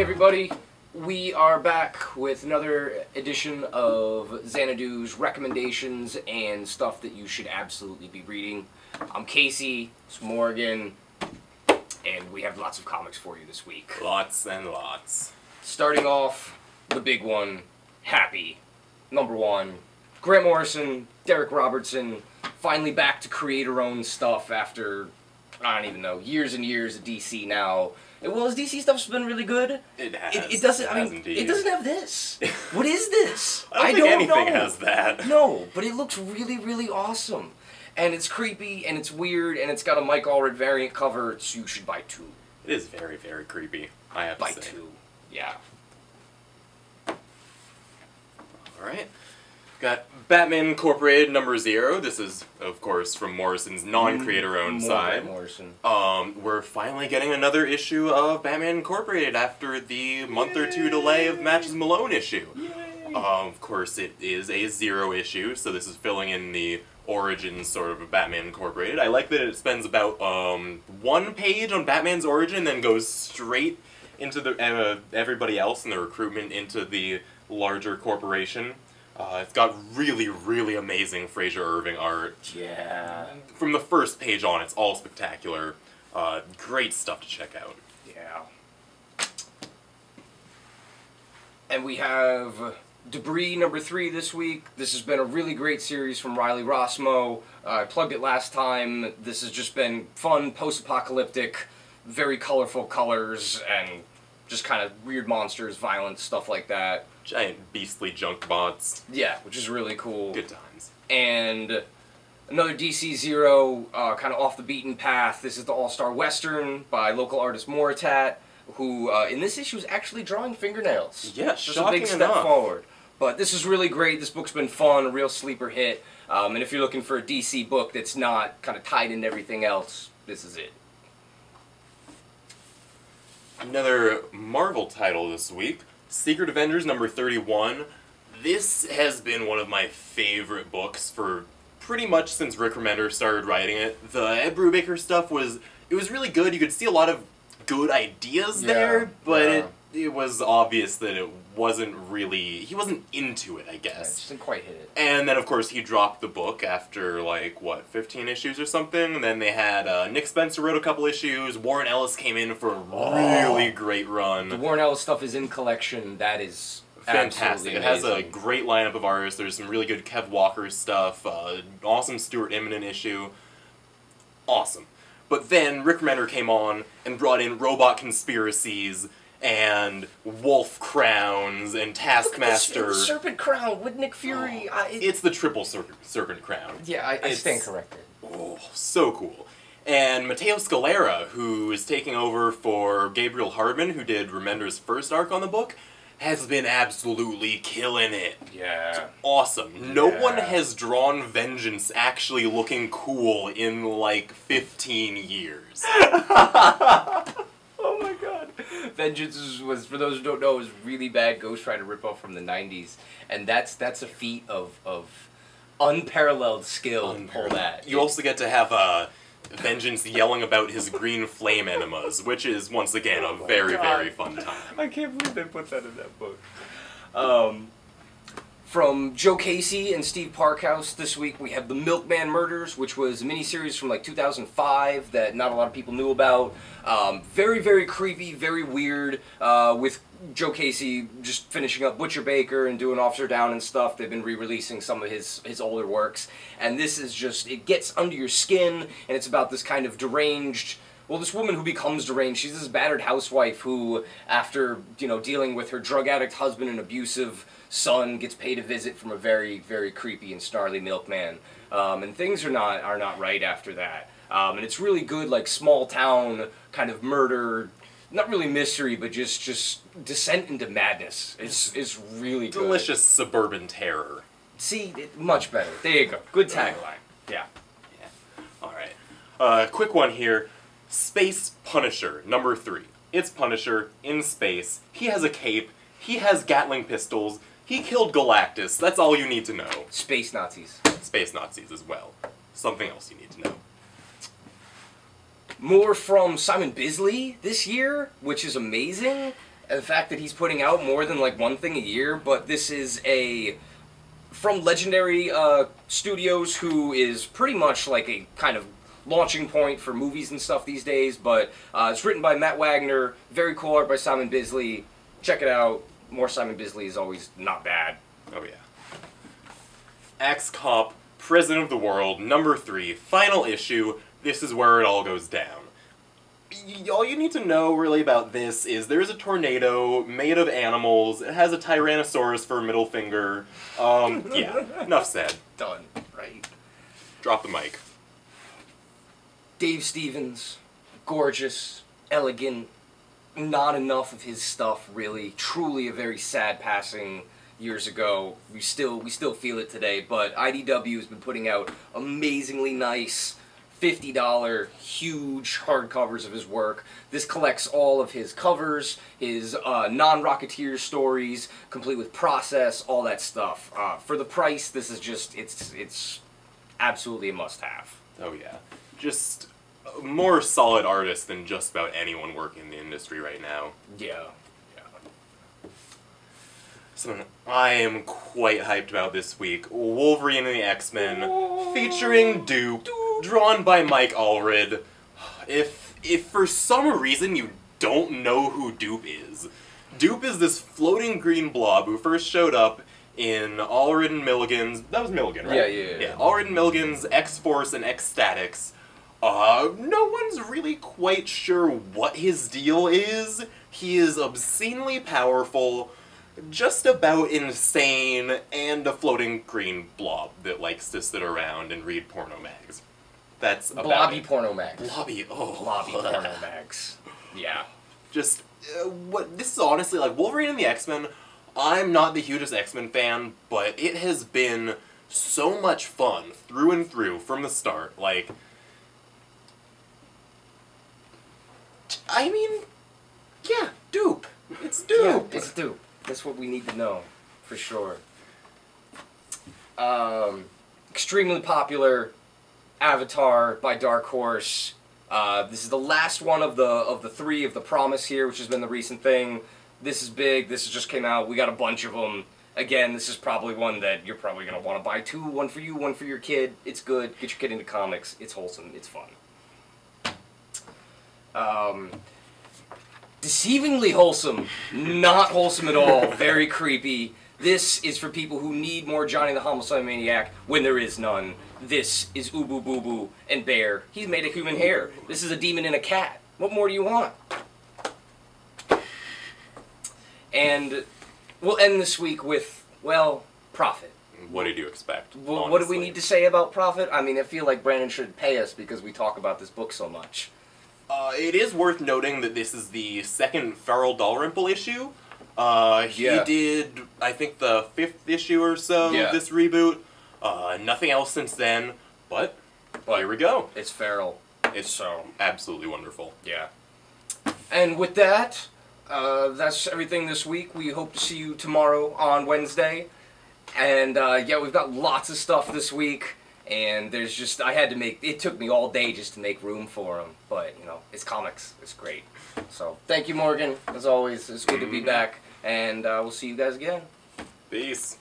Hey everybody, we are back with another edition of Xanadu's recommendations and stuff that you should absolutely be reading. I'm Casey, it's Morgan, and we have lots of comics for you this week. Lots and lots. Starting off, the big one, Happy, #1. Grant Morrison, Derek Robertson, finally back to creator-owned stuff after, I don't even know, years and years of DC now. Well, his DC stuff's been really good. It has. It doesn't. It I has mean, indeed. it doesn't have this. What is this? I don't think anything has that. No, but it looks really, really awesome, and it's creepy and it's weird and it's got a Mike Allred variant cover. So you should buy 2. It is very, very creepy. I have to say. Buy 2. Yeah. All right. Got Batman Incorporated #0. This is, of course, from Morrison's non-creator-owned side. Morrison. We're finally getting another issue of Batman Incorporated after the month or 2 delay of Matches Malone issue. Yay. Of course, it is a 0 issue, so this is filling in the origin sort of Batman Incorporated. I like that it spends about 1 page on Batman's origin, then goes straight into the everybody else and the recruitment into the larger corporation. It's got really, really amazing Fraser Irving art. Yeah. From the first page on, it's all spectacular. Great stuff to check out. Yeah. And we have Debris #3 this week. This has been a really great series from Riley Rossmo. I plugged it last time. This has just been fun, post-apocalyptic, very colorful colors, and just kind of weird monsters, violence, stuff like that. Giant beastly junk bots. Yeah, which is really cool. Good times. And another DC Zero, kind of off the beaten path. This is the All-Star Western by local artist Morrison, who in this issue is actually drawing fingernails. Yeah, just shocking a big step enough. forward. But this is really great. This book's been fun, a real sleeper hit. And if you're looking for a DC book that's not kind of tied into everything else, this is it. Another Marvel title this week, Secret Avengers #31. This has been one of my favorite books for pretty much since Rick Remender started writing it. The Ed Brubaker stuff was really good. You could see a lot of good ideas there, but it was obvious that it wasn't really, he wasn't into it, I guess. Yeah, just didn't quite hit it. And then, of course, he dropped the book after, like, what, 15 issues or something? And then they had, Nick Spencer wrote a couple issues, Warren Ellis came in for a really great run. The Warren Ellis stuff is in collection. That is fantastic. It has a amazing. great lineup of artists. There's some really good Kev Walker stuff, awesome Stuart Immonen issue. Awesome. But then Rick Remender came on and brought in Robot Conspiracies and Wolf Crowns and Taskmaster. Look at the Serpent Crown with Nick Fury. It's the triple serpent crown. Yeah, I stand corrected. Oh, so cool. And Matteo Scalera, who is taking over for Gabriel Hardman, who did Remender's first arc on the book, has been absolutely killing it. Yeah. It's awesome. No one has drawn Vengeance actually looking cool in like 15 years. Oh my god. Vengeance was, for those who don't know, was a really bad Ghost Rider ripoff from the 90s. And that's a feat of unparalleled skill to pull that. You also get to have Vengeance yelling about his green flame enemas, which is, once again, a very, very fun time. I can't believe they put that in that book. From Joe Casey and Steve Parkhouse this week, we have The Milkman Murders, which was a miniseries from like 2005 that not a lot of people knew about. Very, very creepy, very weird, with Joe Casey just finishing up Butcher Baker and doing Officer Down and stuff. They've been re-releasing some of his older works, and this is just, it gets under your skin, and it's about this kind of deranged, well, this woman who becomes deranged. She's this battered housewife who, after, you know, dealing with her drug addict husband and abusive son, gets paid a visit from a very, very creepy and snarly milkman. And things are not right after that. And it's really good, like, small town kind of murder, not really mystery, but just descent into madness. It's really good. Delicious suburban terror. See, much better. There you go. Good tagline. Yeah. Alright. Quick one here. Space Punisher, #3. It's Punisher in space. He has a cape. He has Gatling pistols. He killed Galactus. That's all you need to know. Space Nazis. Space Nazis as well. Something else you need to know. More from Simon Bisley this year, which is amazing. And the fact that he's putting out more than like one thing a year, but this is from Legendary Studios, who is pretty much like a kind of launching point for movies and stuff these days, but it's written by Matt Wagner, very cool art by Simon Bisley. Check it out. More Simon Bisley is always not bad. Oh yeah. Ex-Cop, President of the World, number 3, final issue. This is where it all goes down. All you need to know really about this is there's a tornado made of animals. It has a Tyrannosaurus for a middle finger. Yeah, enough said. Done. Right. Drop the mic. Dave Stevens, gorgeous, elegant, not enough of his stuff really. Truly a very sad passing years ago. We still feel it today, but IDW has been putting out amazingly nice $50 huge hardcovers of his work. This collects all of his covers, his non-Rocketeer stories, complete with process, all that stuff. For the price, this is just, it's absolutely a must-have. Oh yeah. Just a more solid artist than just about anyone working in the industry right now. Yeah. Something I am quite hyped about this week. Wolverine and the X-Men, featuring Dupe, drawn by Mike Allred. If for some reason you don't know who Dupe is this floating green blob who first showed up in Allred and Milligan's, that was Milligan, right? Yeah. Allred and Milligan's X-Force and X-Statix. No one's really quite sure what his deal is. He is obscenely powerful, just about insane, and a floating green blob that likes to sit around and read porno mags. That's about Blobby it. porno mags. Blobby, oh. Blobby porno mags. Yeah. Just, this is honestly, like, Wolverine and the X-Men, I'm not the hugest X-Men fan, but it has been so much fun through and through from the start. Like, I mean, yeah, Dupe. It's Dupe. Yeah, it's Dupe. That's what we need to know, for sure. Extremely popular Avatar by Dark Horse. This is the last one of the 3 of the Promise here, which has been the recent thing. This is big. This just came out. We got a bunch of them. Again, this is probably one that you're probably going to want to buy 2. One for you, one for your kid. It's good. Get your kid into comics. It's wholesome. It's fun. Deceivingly wholesome. Not wholesome at all. Very creepy. This is for people who need more Johnny the Homicide Maniac when there is none. This is Ubu Boo Boo and Bear. He's made of human hair. This is a demon and a cat. What more do you want? And we'll end this week with, well, Prophet. What did you expect? What do we need to say about Prophet? I mean, I feel like Brandon should pay us because we talk about this book so much. It is worth noting that this is the 2nd Farrell Dalrymple issue. He did, I think, the 5th issue or so of this reboot. Nothing else since then, but here we go. It's Farrell. It's so absolutely wonderful. Yeah. And with that, that's everything this week. We hope to see you tomorrow on Wednesday. And yeah, we've got lots of stuff this week. And there's just, it took me all day just to make room for them. But, you know, it's comics. It's great. So, thank you, Morgan. As always, it's good to be back. And we'll see you guys again. Peace.